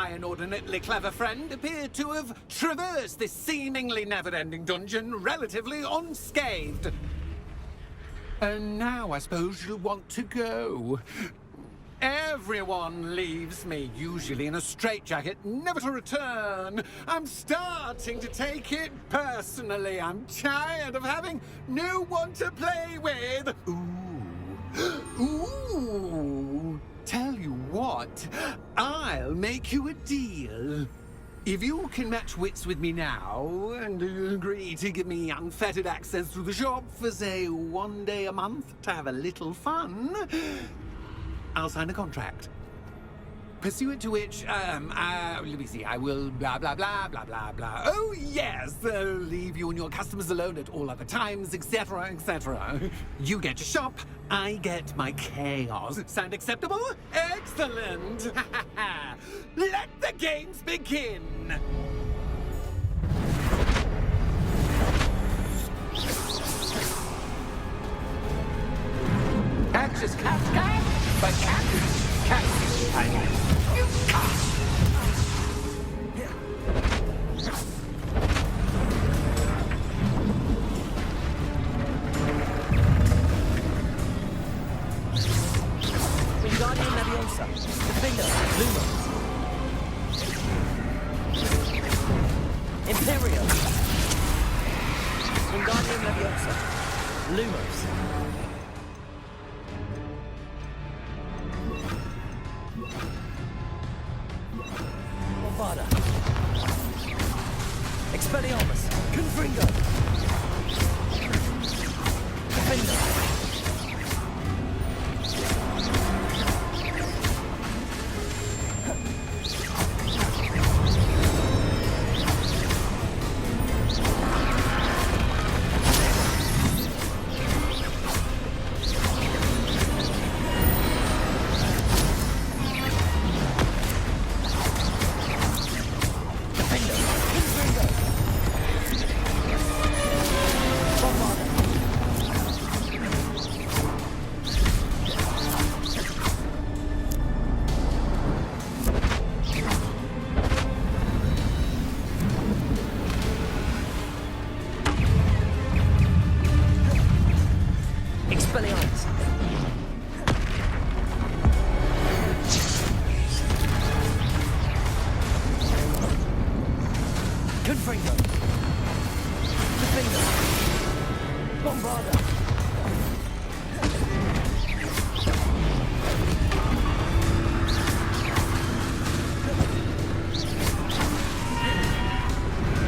my inordinately clever friend appeared to have traversed this seemingly never-ending dungeon relatively unscathed. And now I suppose you'll want to go. Everyone leaves me, usually in a straitjacket, never to return. I'm starting to take it personally. I'm tired of having no one to play with. Ooh. Tell you what, I'll make you a deal. If you can match wits with me now and agree to give me unfettered access to the shop for, say, 1 day a month to have a little fun, I'll sign a contract. Pursuant to which, let me see, I will blah, blah, blah, blah, blah, blah. Oh, yes, leave you and your customers alone at all other times, etc., etc. You get your shop, I get my chaos. Sound acceptable? Excellent! Let the games begin! Catches cascade, but catches catch. Wingardium Leviosa, Defender, Lumos. Imperial. Wingardium Leviosa, Lumos. Bombarda. Expelliarmus, Confringo. Defender. Confringo. Defender. Bombarda.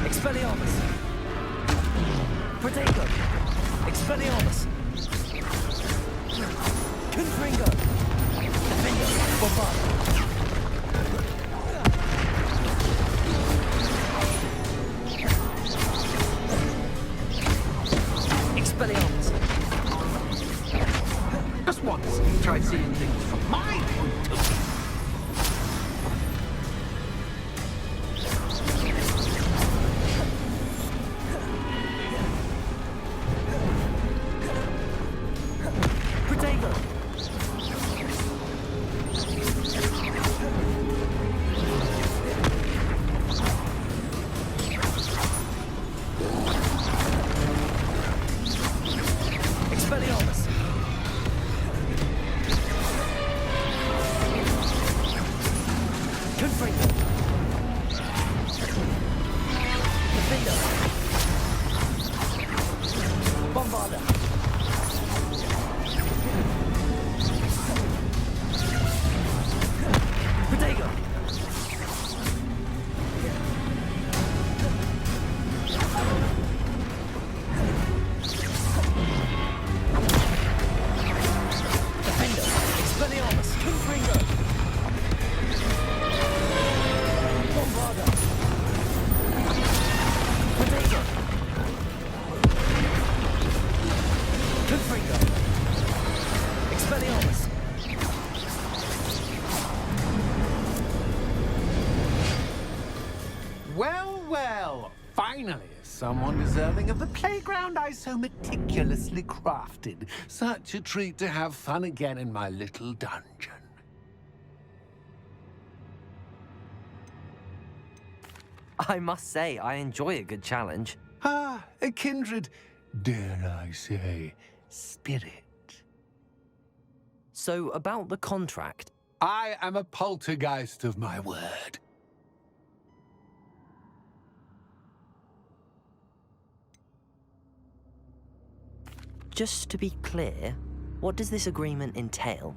Expelliarmus. Protego. Expelliarmus. Confringo. Defender. Bombarda. Expelliarmus. Just once, try seeing things from my point of view. Protego. Expelliarmus. Confringo. Defender. Bombarda. Protego. Defender. Expelliarmus. Confringo. Bombarda. Protego. Confringo. Expelliarmus. Well, finally, someone deserving of the playground I so meticulously crafted. Such a treat to have fun again in my little dungeon. I must say, I enjoy a good challenge. Ah, a kindred, dare I say, spirit. So, about the contract. I am a poltergeist of my word. Just to be clear, what does this agreement entail,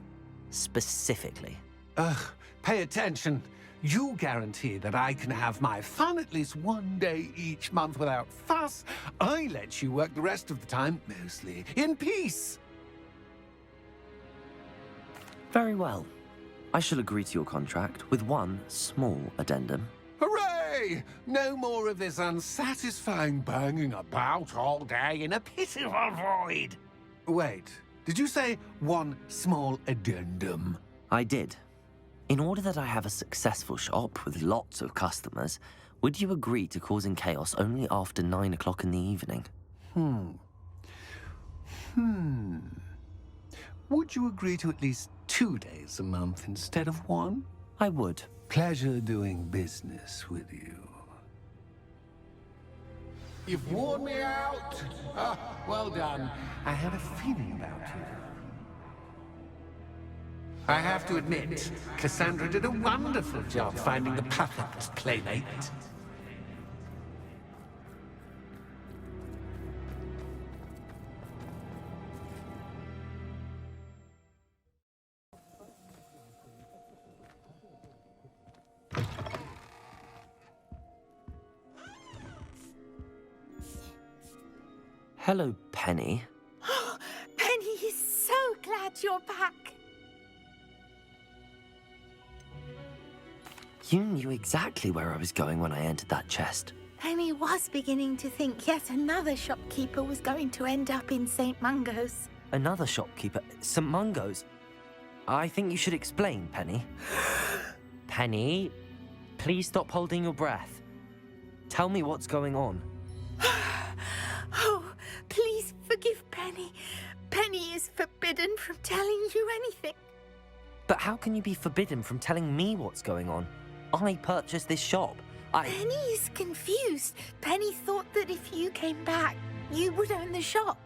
specifically? Ugh, pay attention. You guarantee that I can have my fun at least one day each month without fuss. I let you work the rest of the time, mostly in peace. Very well. I shall agree to your contract with one small addendum. Hooray! No more of this unsatisfying banging about all day in a pitiful void. Wait, did you say one small addendum? I did. In order that I have a successful shop with lots of customers, would you agree to causing chaos only after 9 o'clock in the evening? Would you agree to at least 2 days a month instead of one? I would. Pleasure doing business with you. You've worn me out. Ah, well done. I had a feeling about you. I have to admit, Cassandra did a wonderful job finding the perfect playmate. Hello, Penny. Penny is so glad you're back. You knew exactly where I was going when I entered that chest. Penny was beginning to think yet another shopkeeper was going to end up in St. Mungo's. Another shopkeeper, St. Mungo's. I think you should explain, Penny. Penny, please stop holding your breath. Tell me what's going on. Oh, please forgive Penny. Penny is forbidden from telling you anything. But how can you be forbidden from telling me what's going on? I purchased this shop. Penny is confused. Penny thought that if you came back, you would own the shop.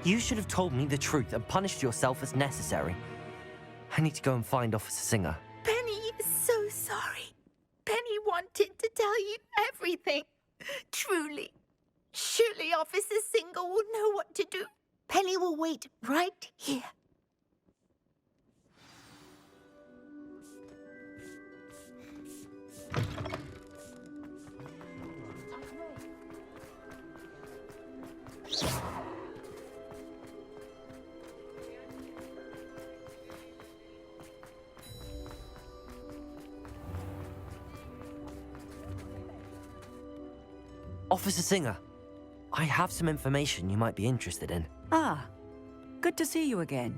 You should have told me the truth and punished yourself as necessary. I need to go and find Officer Singer. Penny is so sorry. Penny wanted to tell you everything. Truly. Surely Officer Singer will know what to do. Penny will wait right here. Officer Singer, I have some information you might be interested in. Ah, good to see you again.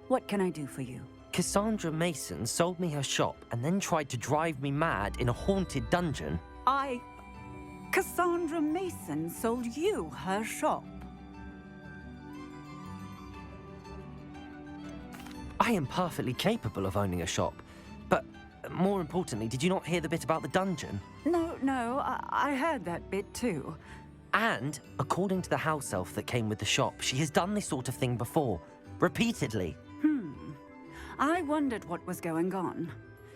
What can I do for you? Cassandra Mason sold me her shop and then tried to drive me mad in a haunted dungeon. Cassandra Mason sold you her shop. I am perfectly capable of owning a shop, but more importantly, did you not hear the bit about the dungeon? No, I heard that bit too. And, according to the house elf that came with the shop, she has done this sort of thing before, repeatedly. I wondered what was going on.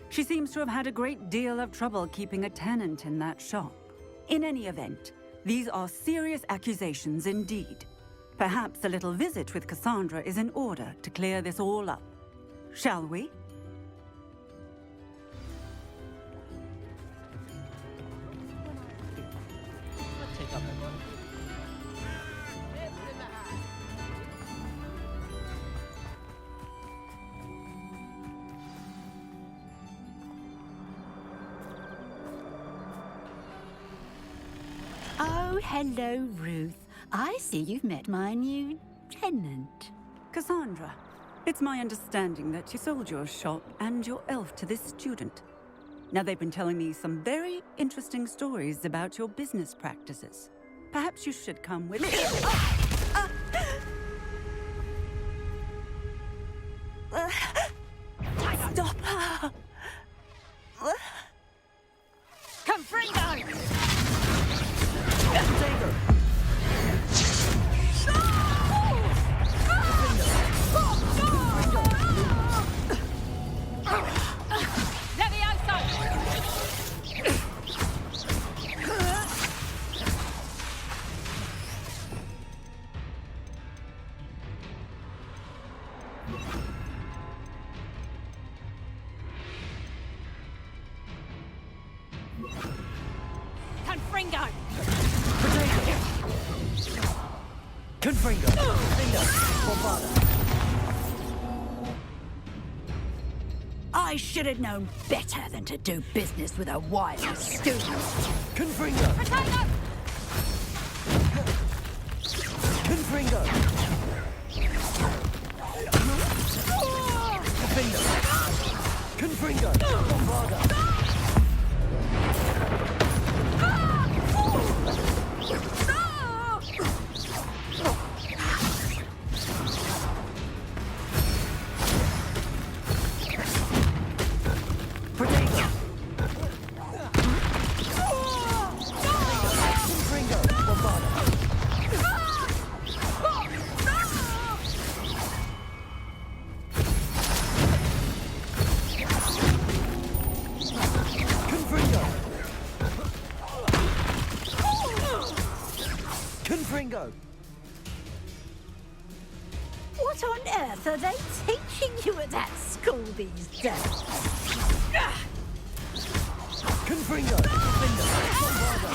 She seems to have had a great deal of trouble keeping a tenant in that shop. In any event, these are serious accusations indeed. Perhaps a little visit with Cassandra is in order to clear this all up. Shall we? Oh, hello, Ruth. I see you've met my new tenant. Cassandra, it's my understanding that you sold your shop and your elf to this student. Now, they've been telling me some very interesting stories about your business practices. Perhaps you should come with me. Confringo! Finger! Bombarda! I should have known better than to do business with a wily student. Confringo! Potato! Confringo! Finger! Confringo! Bombarda! Confringo! What on earth are they teaching you at that school these days? Confringo! Finger! Bombarda!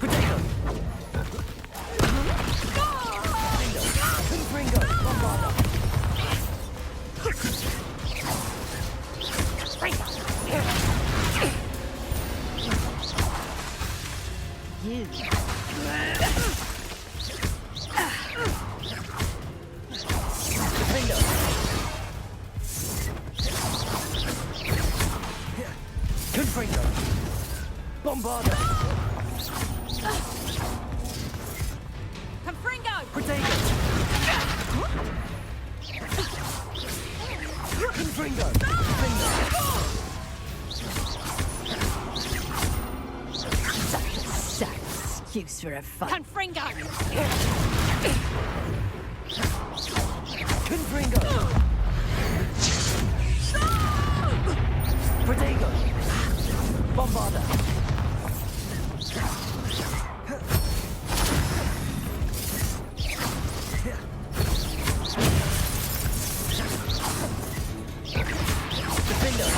Potato! Confringo! Bombarda! You. Finger! Confringo! Bombarda! Confringo! Potato! Confringo! Finger! Sad excuse for a fight. Confringo! Confringo! Potato! Bombarda! Defender!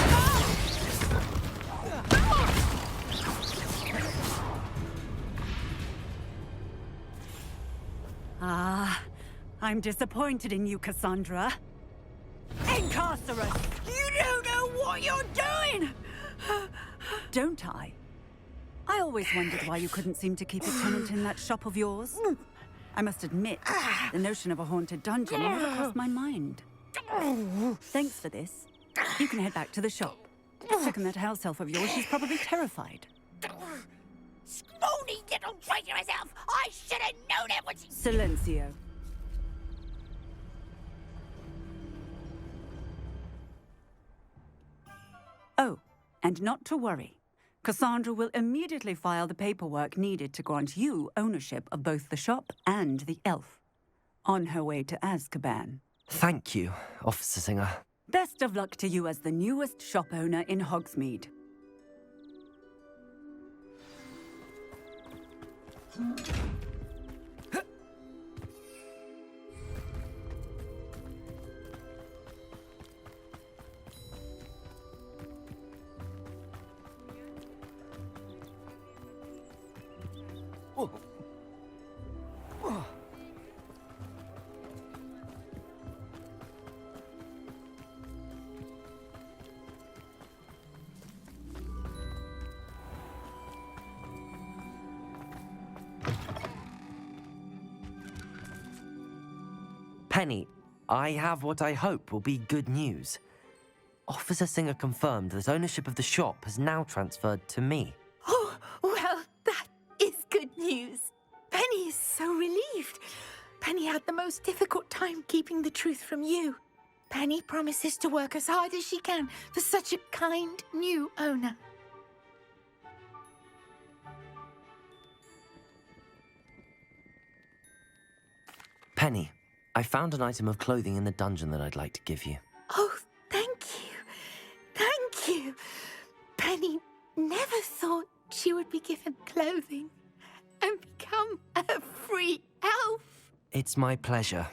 Ah, I'm disappointed in you, Cassandra. Incarcerate! You don't know what you're doing! Don't I? I always wondered why you couldn't seem to keep a tenant in that shop of yours. I must admit, the notion of a haunted dungeon never crossed my mind. Thanks for this. You can head back to the shop. Checking that house elf of yours, she's probably terrified. Scrawny little traitorous elf! I should have known it was... Silencio. Oh, and not to worry. Cassandra will immediately file the paperwork needed to grant you ownership of both the shop and the elf. On her way to Azkaban. Thank you, Officer Singer. Best of luck to you as the newest shop owner in Hogsmeade. Penny, I have what I hope will be good news. Officer Singer confirmed that ownership of the shop has now transferred to me. Oh, well, that is good news. Penny is so relieved. Penny had the most difficult time keeping the truth from you. Penny promises to work as hard as she can for such a kind new owner. Penny, I found an item of clothing in the dungeon that I'd like to give you. Oh, thank you. Thank you. Penny never thought she would be given clothing and become a free elf. It's my pleasure.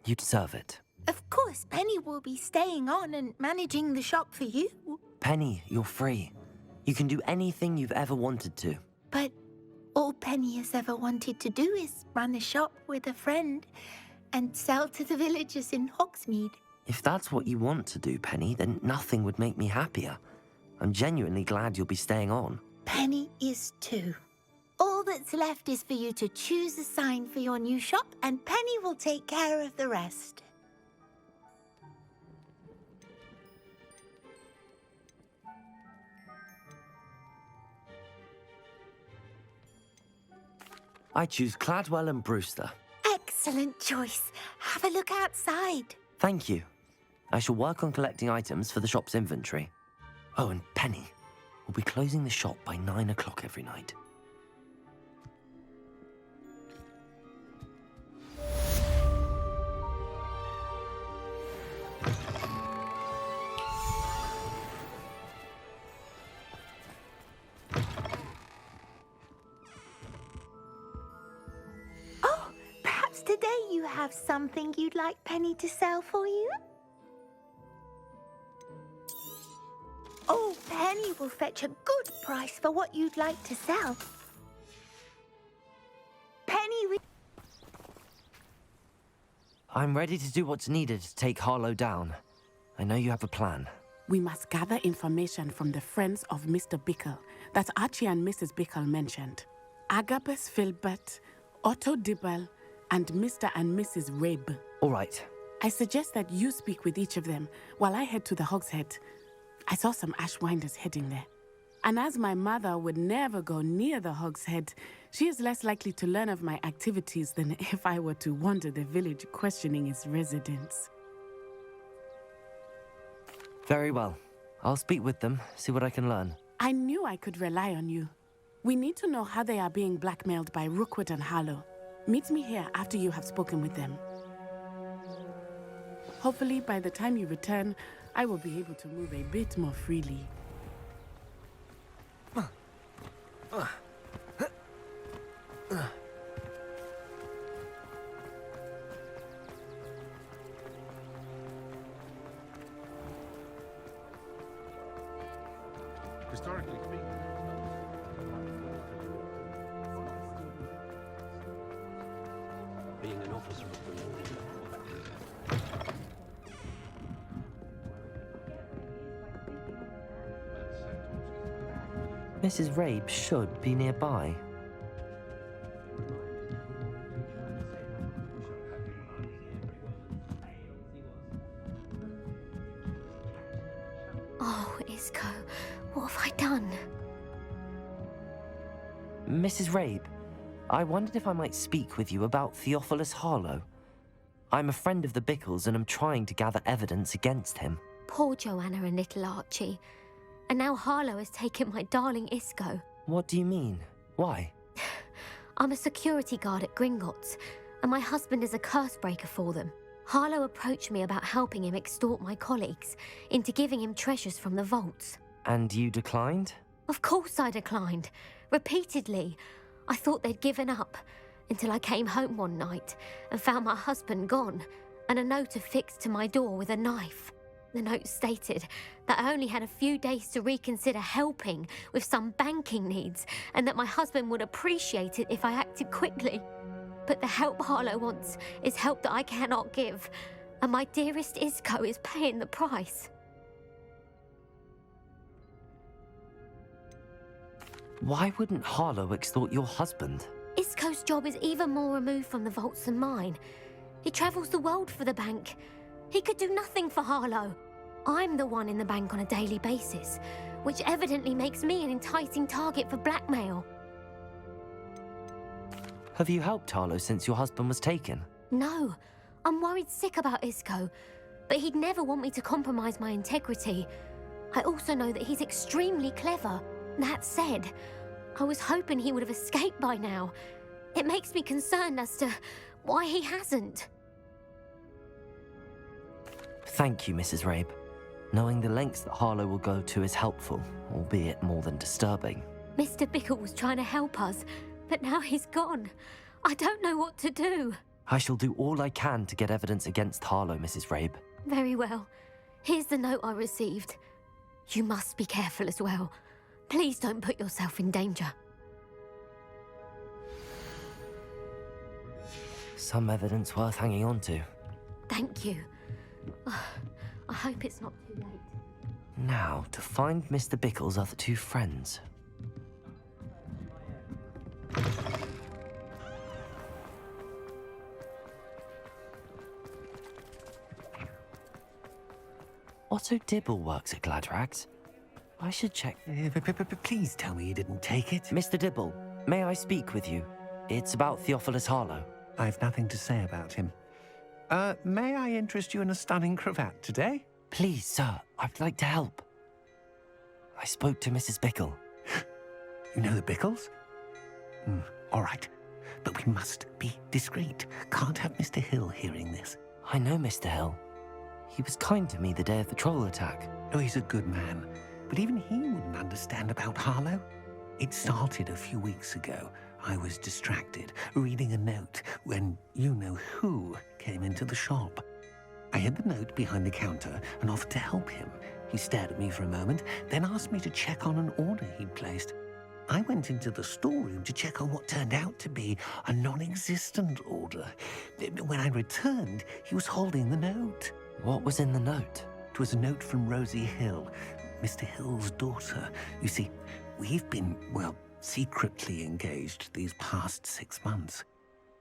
You deserve it. Of course, Penny will be staying on and managing the shop for you. Penny, you're free. You can do anything you've ever wanted to. But all Penny has ever wanted to do is run a shop with a friend and sell to the villagers in Hogsmeade. If that's what you want to do, Penny, then nothing would make me happier. I'm genuinely glad you'll be staying on. Penny is too. All that's left is for you to choose a sign for your new shop, and Penny will take care of the rest. I choose Cladwell and Brewster. Excellent choice. Have a look outside. Thank you. I shall work on collecting items for the shop's inventory. Oh, and Penny, we'll be closing the shop by 9 o'clock every night. Oh, perhaps today you have something you'd like Penny to sell for you? Oh, Penny will fetch a good price for what you'd like to sell. Penny... I'm ready to do what's needed to take Harlow down. I know you have a plan. We must gather information from the friends of Mr. Bickle that Archie and Mrs. Bickle mentioned. Agabus Filbert, Otto Dibble, and Mr. and Mrs. Rabe. All right. I suggest that you speak with each of them while I head to the Hogshead. I saw some Ashwinders heading there. And as my mother would never go near the Hogshead, she is less likely to learn of my activities than if I were to wander the village questioning its residents. Very well. I'll speak with them, see what I can learn. I knew I could rely on you. We need to know how they are being blackmailed by Rookwood and Harlow. Meet me here after you have spoken with them. Hopefully, by the time you return, I will be able to move a bit more freely. Historically speaking. Being an officer of the law. Mrs. Rabe should be nearby. Oh, Isco, what have I done? Mrs. Rabe, I wondered if I might speak with you about Theophilus Harlow. I'm a friend of the Bickles and am trying to gather evidence against him. Poor Joanna and little Archie. And now Harlow has taken my darling Isco. What do you mean? Why? I'm a security guard at Gringotts, and my husband is a curse breaker for them. Harlow approached me about helping him extort my colleagues into giving him treasures from the vaults. And you declined? Of course I declined. Repeatedly. I thought they'd given up, until I came home one night and found my husband gone, and a note affixed to my door with a knife. The note stated that I only had a few days to reconsider helping with some banking needs, and that my husband would appreciate it if I acted quickly. But the help Harlow wants is help that I cannot give, and my dearest Isco is paying the price. Why wouldn't Harlow extort your husband? Isco's job is even more removed from the vaults than mine. He travels the world for the bank. He could do nothing for Harlow. I'm the one in the bank on a daily basis, which evidently makes me an enticing target for blackmail. Have you helped Harlow since your husband was taken? No, I'm worried sick about Isco, but he'd never want me to compromise my integrity. I also know that he's extremely clever. That said, I was hoping he would have escaped by now. It makes me concerned as to why he hasn't. Thank you, Mrs. Rabe. Knowing the lengths that Harlow will go to is helpful, albeit more than disturbing. Mr. Bickle was trying to help us, but now he's gone. I don't know what to do. I shall do all I can to get evidence against Harlow, Mrs. Rabe. Very well. Here's the note I received. You must be careful as well. Please don't put yourself in danger. Some evidence worth hanging on to. Thank you. I hope it's not too late. Now, to find Mr. Bickle's other two friends. Otto Dibble works at Gladrags. I should check. Please tell me you didn't take it. Mr. Dibble, may I speak with you? It's about Theophilus Harlow. I've nothing to say about him. May I interest you in a stunning cravat today? Please, sir, I'd like to help. I spoke to Mrs. Bickle. You know the Bickles? All right. But we must be discreet. Can't have Mr. Hill hearing this. I know Mr. Hill. He was kind to me the day of the troll attack. Oh, he's a good man. But even he wouldn't understand about Harlow. It started a few weeks ago. I was distracted, reading a note, when you-know-who came into the shop. I hid the note behind the counter and offered to help him. He stared at me for a moment, then asked me to check on an order he'd placed. I went into the storeroom to check on what turned out to be a non-existent order. When I returned, he was holding the note. What was in the note? It was a note from Rosie Hill, Mr. Hill's daughter. You see, we've been, secretly engaged these past 6 months.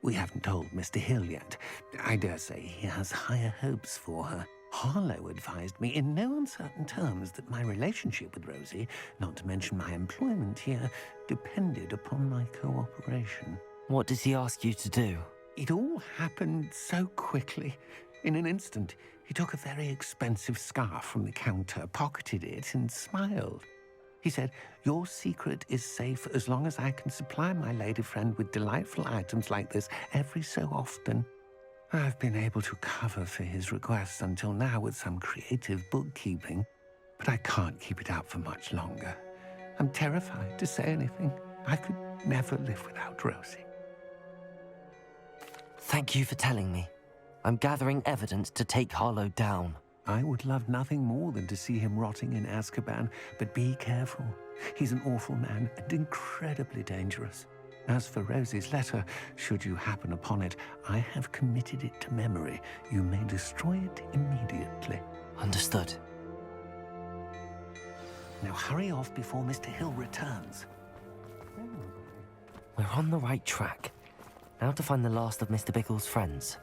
We haven't told Mr. Hill yet. I dare say he has higher hopes for her. Harlow advised me in no uncertain terms that my relationship with Rosie, not to mention my employment here, depended upon my cooperation. What does he ask you to do? It all happened so quickly. In an instant, he took a very expensive scarf from the counter, pocketed it, and smiled. He said, "Your secret is safe as long as I can supply my lady friend with delightful items like this every so often." I've been able to cover for his requests until now with some creative bookkeeping, but I can't keep it up for much longer. I'm terrified to say anything. I could never live without Rosie. Thank you for telling me. I'm gathering evidence to take Harlow down. I would love nothing more than to see him rotting in Azkaban, but be careful. He's an awful man and incredibly dangerous. As for Rosie's letter, should you happen upon it, I have committed it to memory. You may destroy it immediately. Understood. Now hurry off before Mr. Hill returns. We're on the right track. Now to find the last of Mr. Bickle's friends.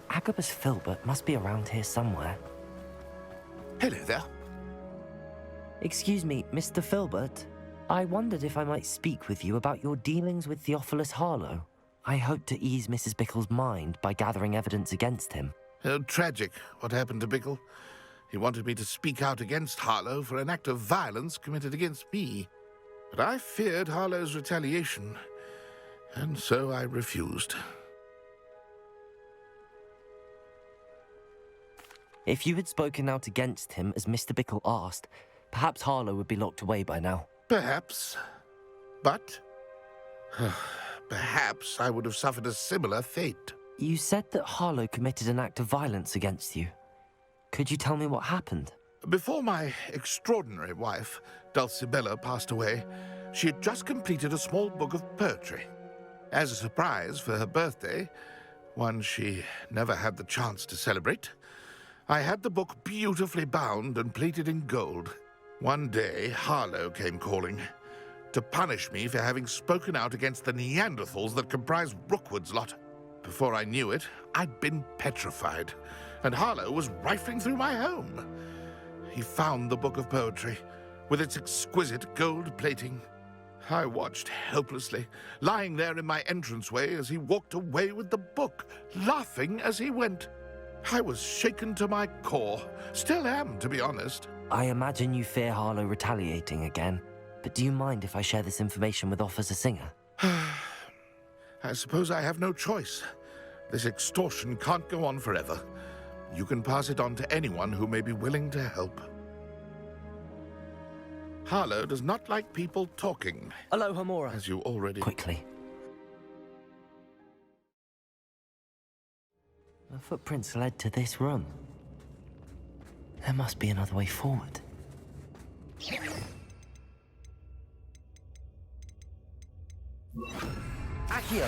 Agabus Filbert must be around here somewhere. Hello there. Excuse me, Mr. Filbert. I wondered if I might speak with you about your dealings with Theophilus Harlow. I hope to ease Mrs. Bickle's mind by gathering evidence against him. Tragic, what happened to Bickle. He wanted me to speak out against Harlow for an act of violence committed against me. But I feared Harlow's retaliation, and so I refused. If you had spoken out against him as Mr. Bickle asked, perhaps Harlow would be locked away by now. Perhaps. But perhaps I would have suffered a similar fate. You said that Harlow committed an act of violence against you. Could you tell me what happened? Before my extraordinary wife, Dulcibella, passed away, she had just completed a small book of poetry. As a surprise for her birthday, one she never had the chance to celebrate, I had the book beautifully bound and plated in gold. One day, Harlow came calling to punish me for having spoken out against the Neanderthals that comprise Rookwood's lot. Before I knew it, I'd been petrified, and Harlow was rifling through my home. He found the book of poetry, with its exquisite gold plating. I watched helplessly, lying there in my entranceway as he walked away with the book, laughing as he went. I was shaken to my core. Still am, to be honest. I imagine you fear Harlow retaliating again, but do you mind if I share this information with Officer Singer? I suppose I have no choice. This extortion can't go on forever. You can pass it on to anyone who may be willing to help. Harlow does not like people talking, Aloha, Mora. as you already... Quickly. The footprints led to this room. There must be another way forward. Accio!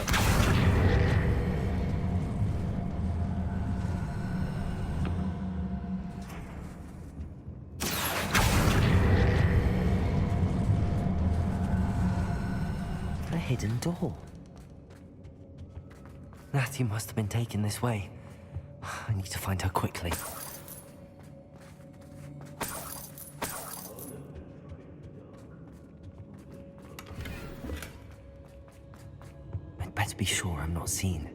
A hidden door. Natty must have been taken this way. I need to find her quickly. I'd better be sure I'm not seen.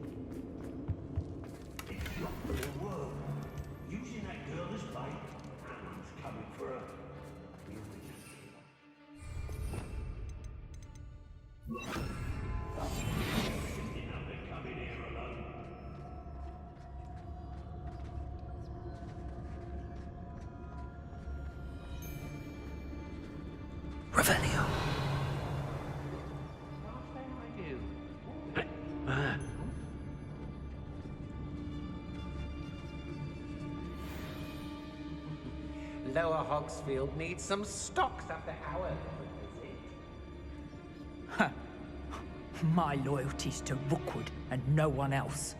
Revelio. Lower Hogsfield needs some stocks after our visit. My loyalty's to Rookwood and no one else.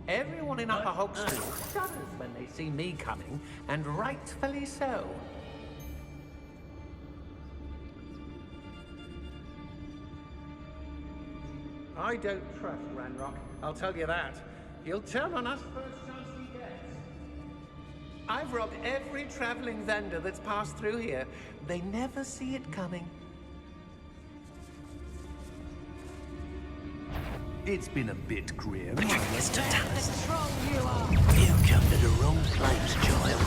Everyone in Upper Hogsfield shudders when they see me coming, and rightfully so. I don't trust Ranrock, I'll tell you that. He'll turn on us first chance he gets. I've robbed every traveling vendor that's passed through here. They never see it coming. It's been a bit grim. Mr. Dallas. You come to the wrong place, child.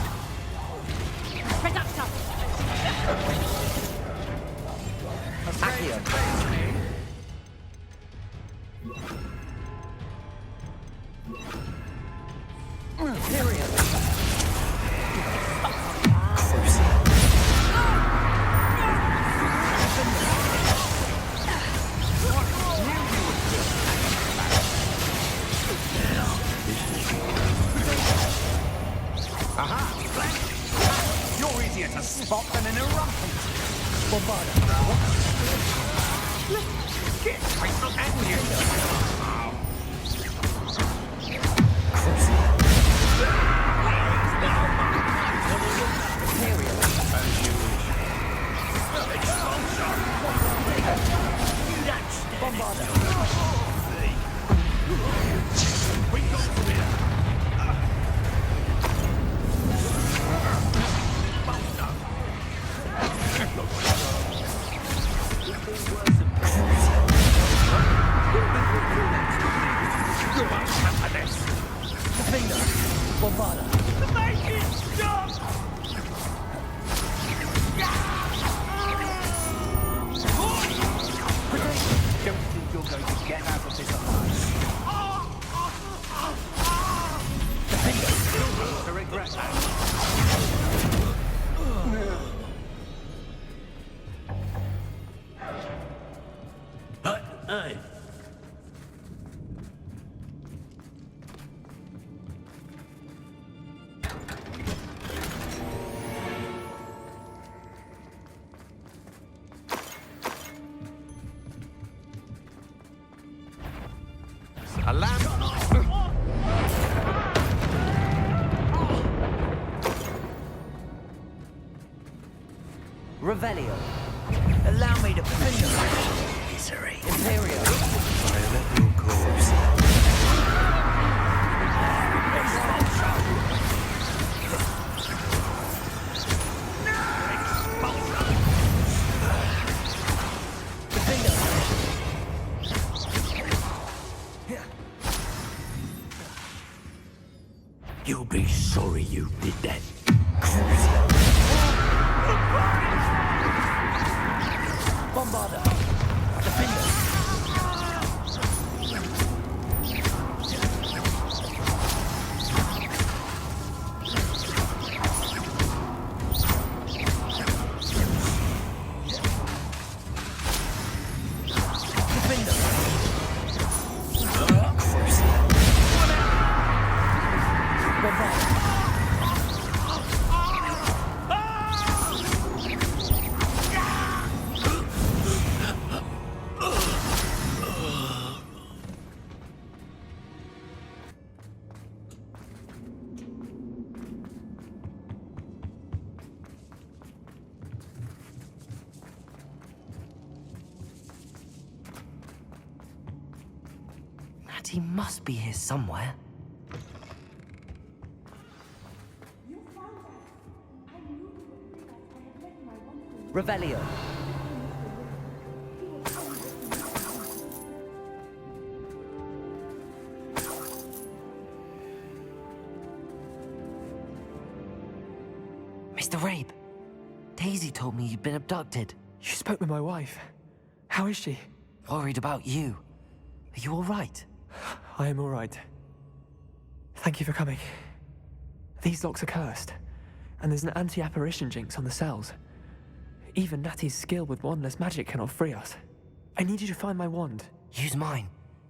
You're easier to spot than an eruption. Get right up at you. A lamp. Revelio. Allow me to finish your misery. Imperio. I am at your cause. You'll be sorry you did that. Bombarda. Natty must be here somewhere. Revelio. Mr. Rabe, Daisy told me you'd been abducted. You spoke with my wife. How is she? Worried about you. Are you all right? I am all right. Thank you for coming. These locks are cursed, and there's an anti-apparition jinx on the cells. Even Natty's skill with wandless magic cannot free us. I need you to find my wand. Use mine.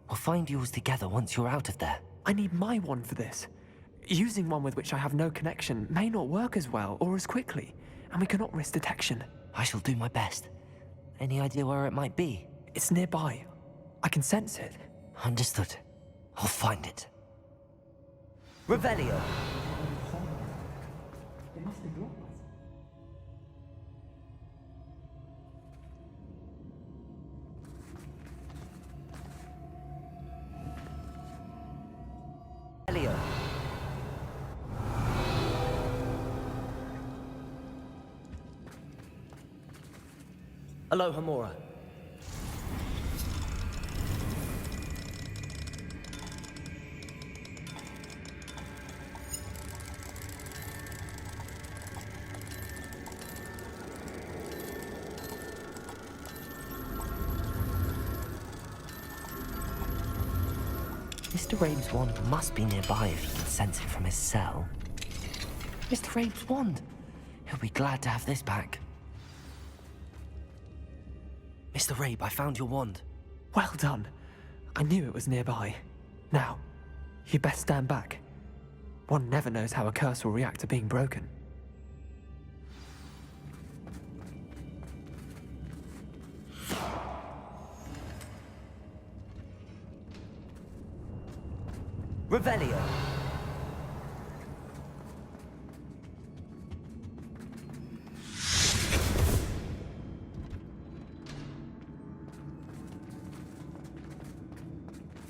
We'll find yours together once you're out of there. I need my wand for this. Using one with which I have no connection may not work as well or as quickly, and we cannot risk detection. I shall do my best. Any idea where it might be? It's nearby. I can sense it. Understood. I'll find it. Revelio. Revelio. Aloha Mora. Mr. Rabe's wand must be nearby if he can sense it from his cell. Mr. Rabe's wand! He'll be glad to have this back. Mr. Rabe, I found your wand. Well done. I knew it was nearby. Now, you best stand back. One never knows how a curse will react to being broken. Revelio.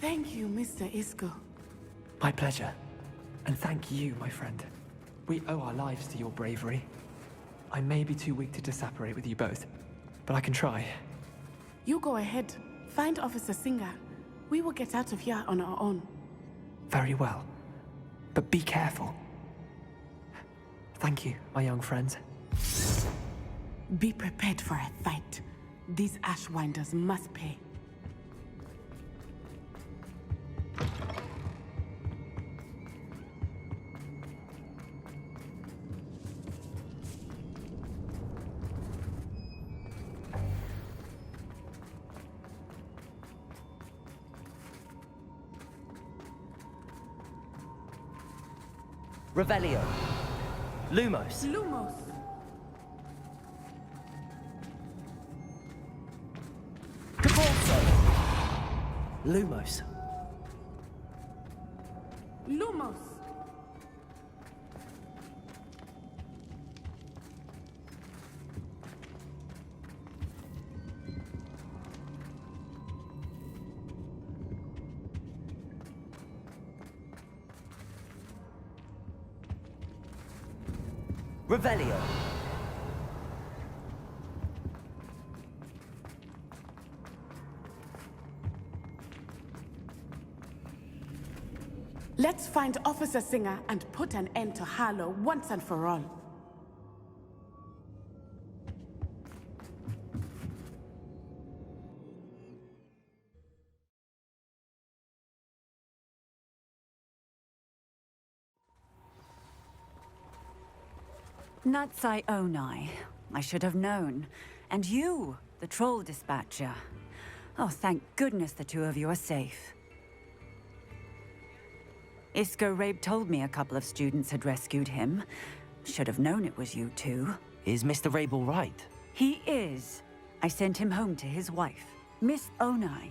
Thank you, Mr. Isco. My pleasure. And thank you, my friend. We owe our lives to your bravery. I may be too weak to disapparate with you both, but I can try. You go ahead. Find Officer Singer. We will get out of here on our own. Very well. But be careful. Thank you, my young friends. Be prepared for a fight. These Ashwinders must pay. Revelio. Lumos. Lumos! Cabalso. Lumos. Lumos! Revelio. Let's find Officer Singer and put an end to Harlow once and for all. Natsai Onai. I should have known. And you, the troll dispatcher. Oh, thank goodness the two of you are safe. Isco Rabe told me a couple of students had rescued him. Should have known it was you two. Is Mr. Rabe all right? He is. I sent him home to his wife. Miss Onai,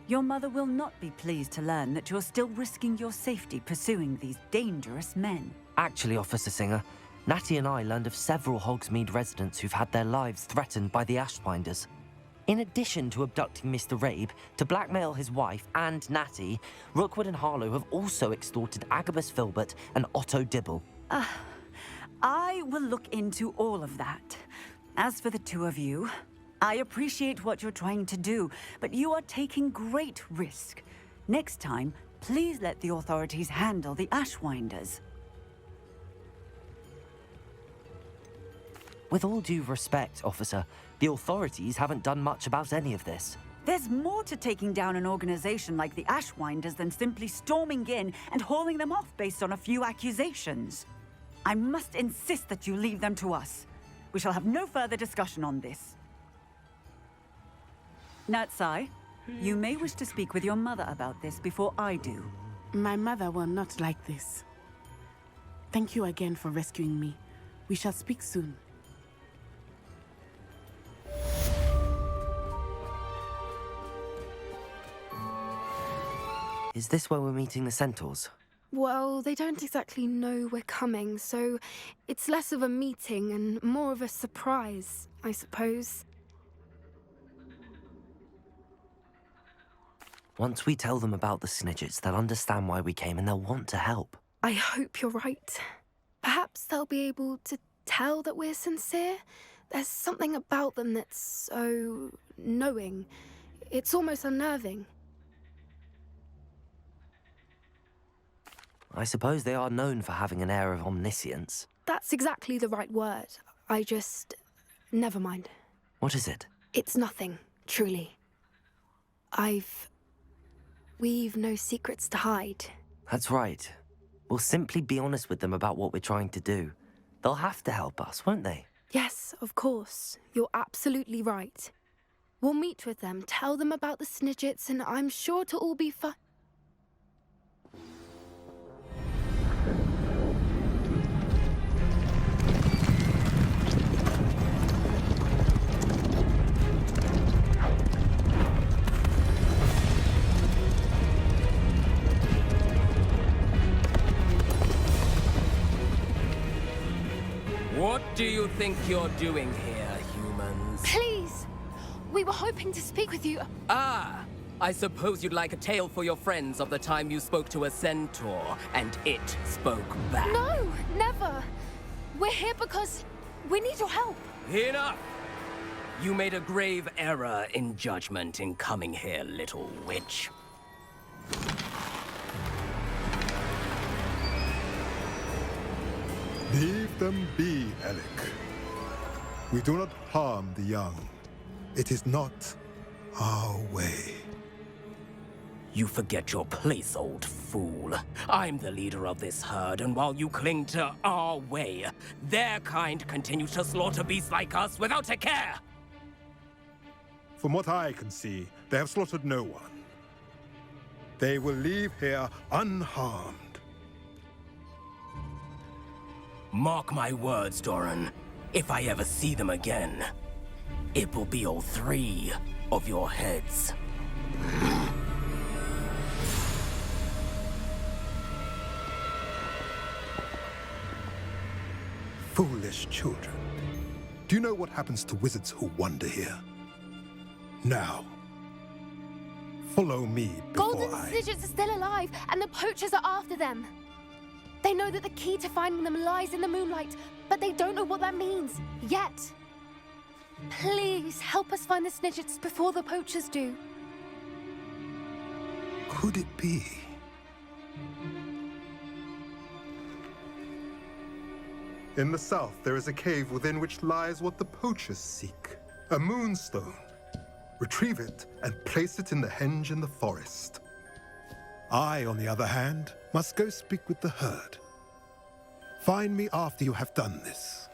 your mother will not be pleased to learn that you're still risking your safety pursuing these dangerous men. Actually, Officer Singer, Natty and I learned of several Hogsmeade residents who've had their lives threatened by the Ashwinders. In addition to abducting Mr. Rabe to blackmail his wife and Natty, Rookwood and Harlow have also extorted Agabus Filbert and Otto Dibble. I will look into all of that. As for the two of you, I appreciate what you're trying to do, but you are taking great risk. Next time, please let the authorities handle the Ashwinders. With all due respect, officer, the authorities haven't done much about any of this. There's more to taking down an organization like the Ashwinders than simply storming in and hauling them off based on a few accusations. I must insist that you leave them to us. We shall have no further discussion on this. Natsai, you may wish to speak with your mother about this before I do. My mother will not like this. Thank you again for rescuing me. We shall speak soon. Is this where we're meeting the Centaurs? Well, they don't exactly know we're coming, so it's less of a meeting and more of a surprise, I suppose. Once we tell them about the Snidgets, they'll understand why we came and they'll want to help. I hope you're right. Perhaps they'll be able to tell that we're sincere. There's something about them that's so knowing. It's almost unnerving. I suppose they are known for having an air of omniscience. That's exactly the right word. I just... never mind. What is it? It's nothing, truly. We've no secrets to hide. That's right. We'll simply be honest with them about what we're trying to do. They'll have to help us, won't they? Yes, of course. You're absolutely right. We'll meet with them, tell them about the Snidgets, and I'm sure to all be fine. What do you think you're doing here, humans? Please! We were hoping to speak with you. Ah! I suppose you'd like a tale for your friends of the time you spoke to a centaur, and it spoke back. No, never! We're here because we need your help. Enough! You made a grave error in judgment in coming here, little witch. Leave them be, Alec. We do not harm the young. It is not our way. You forget your place, old fool. I'm the leader of this herd, and while you cling to our way, their kind continue to slaughter beasts like us without a care! From what I can see, they have slaughtered no one. They will leave here unharmed. Mark my words, Doran. If I ever see them again, it will be all three of your heads. Foolish children. Do you know what happens to wizards who wander here? Now, follow me before Golden I... Snidgets are still alive, and the poachers are after them. They know that the key to finding them lies in the moonlight, but they don't know what that means, yet. Please, help us find the Snidgets before the poachers do. Could it be? In the south, there is a cave within which lies what the poachers seek. A moonstone. Retrieve it and place it in the henge in the forest. I, on the other hand, must go speak with the herd. Find me after you have done this.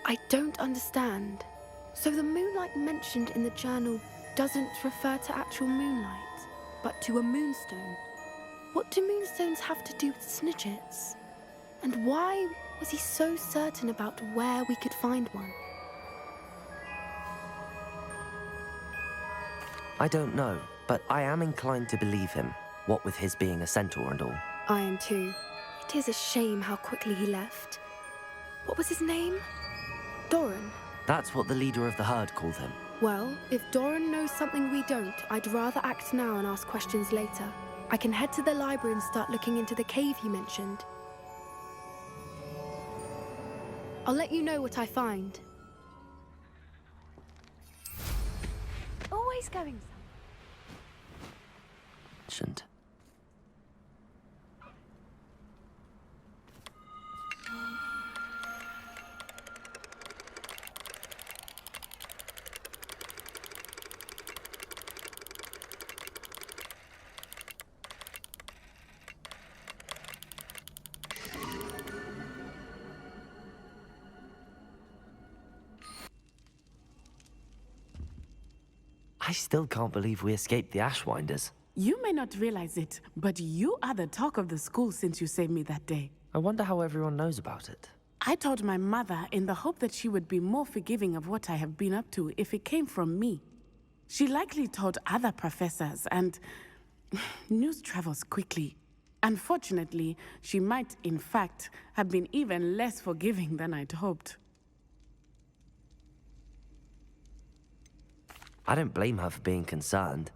I don't understand. So the moonlight mentioned in the journal doesn't refer to actual moonlight, but to a moonstone. What do moonstones have to do with snidgets? And why was he so certain about where we could find one? I don't know, but I am inclined to believe him, what with his being a centaur and all. I am too. It is a shame how quickly he left. What was his name? Doran. That's what the leader of the herd called him. Well, if Doran knows something we don't, I'd rather act now and ask questions later. I can head to the library and start looking into the cave he mentioned. I'll let you know what I find. Always going Shouldn't. I still can't believe we escaped the Ashwinders. You may not realize it, but you are the talk of the school since you saved me that day. I wonder how everyone knows about it. I told my mother in the hope that she would be more forgiving of what I have been up to if it came from me. She likely told other professors, and news travels quickly. Unfortunately, she might, in fact, have been even less forgiving than I'd hoped. I don't blame her for being concerned.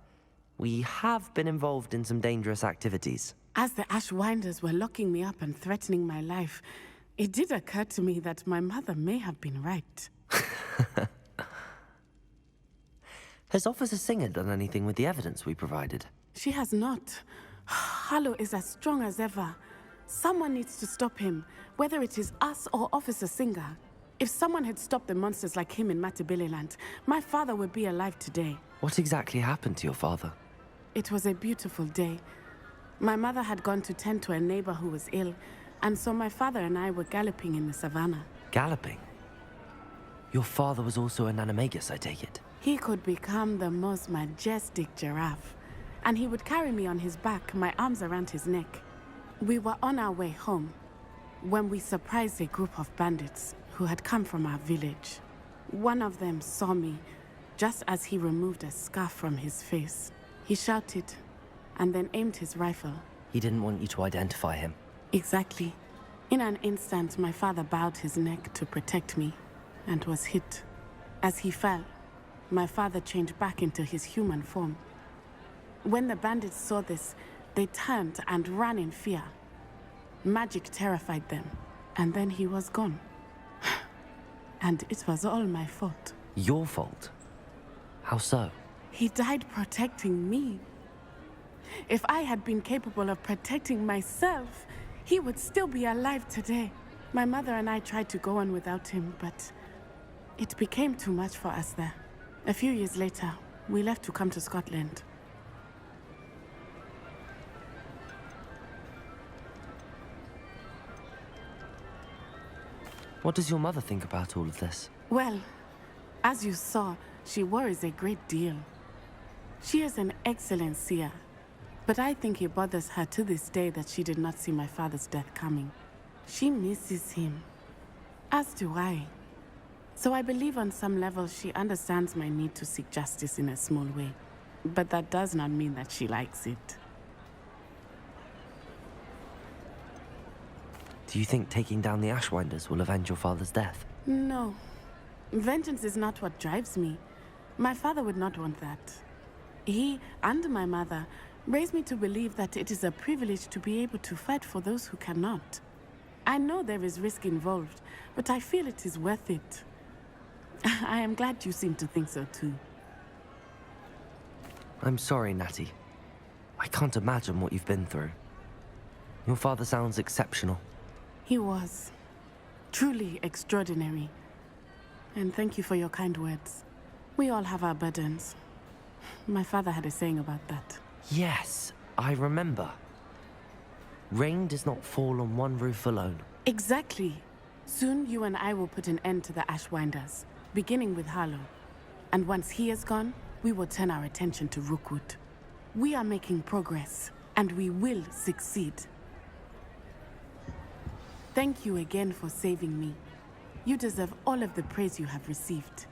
We have been involved in some dangerous activities. As the Ashwinders were locking me up and threatening my life, it did occur to me that my mother may have been right. Has Officer Singer done anything with the evidence we provided? She has not. Harlow is as strong as ever. Someone needs to stop him, whether it is us or Officer Singer. If someone had stopped the monsters like him in Matabeleland, my father would be alive today. What exactly happened to your father? It was a beautiful day. My mother had gone to tend to a neighbor who was ill, and so my father and I were galloping in the savannah. Galloping? Your father was also an animagus, I take it? He could become the most majestic giraffe, and he would carry me on his back, my arms around his neck. We were on our way home when we surprised a group of bandits who had come from our village. One of them saw me just as he removed a scarf from his face. He shouted and then aimed his rifle. He didn't want you to identify him. Exactly. In an instant, my father bowed his neck to protect me and was hit. As he fell, my father changed back into his human form. When the bandits saw this, they turned and ran in fear. Magic terrified them, and then he was gone. And it was all my fault. Your fault? How so? He died protecting me. If I had been capable of protecting myself, he would still be alive today. My mother and I tried to go on without him, but it became too much for us there. A few years later, we left to come to Scotland. What does your mother think about all of this? Well, as you saw, she worries a great deal. She is an excellent seer, but I think it bothers her to this day that she did not see my father's death coming. She misses him, as do I. So I believe on some level she understands my need to seek justice in a small way. But that does not mean that she likes it. Do you think taking down the Ashwinders will avenge your father's death? No. Vengeance is not what drives me. My father would not want that. He and my mother raised me to believe that it is a privilege to be able to fight for those who cannot. I know there is risk involved, but I feel it is worth it. I am glad you seem to think so too. I'm sorry, Natty. I can't imagine what you've been through. Your father sounds exceptional. He was. Truly extraordinary. And thank you for your kind words. We all have our burdens. My father had a saying about that. Yes, I remember. Rain does not fall on one roof alone. Exactly. Soon, you and I will put an end to the Ashwinders, beginning with Harlow. And once he is gone, we will turn our attention to Rookwood. We are making progress, and we will succeed. Thank you again for saving me. You deserve all of the praise you have received.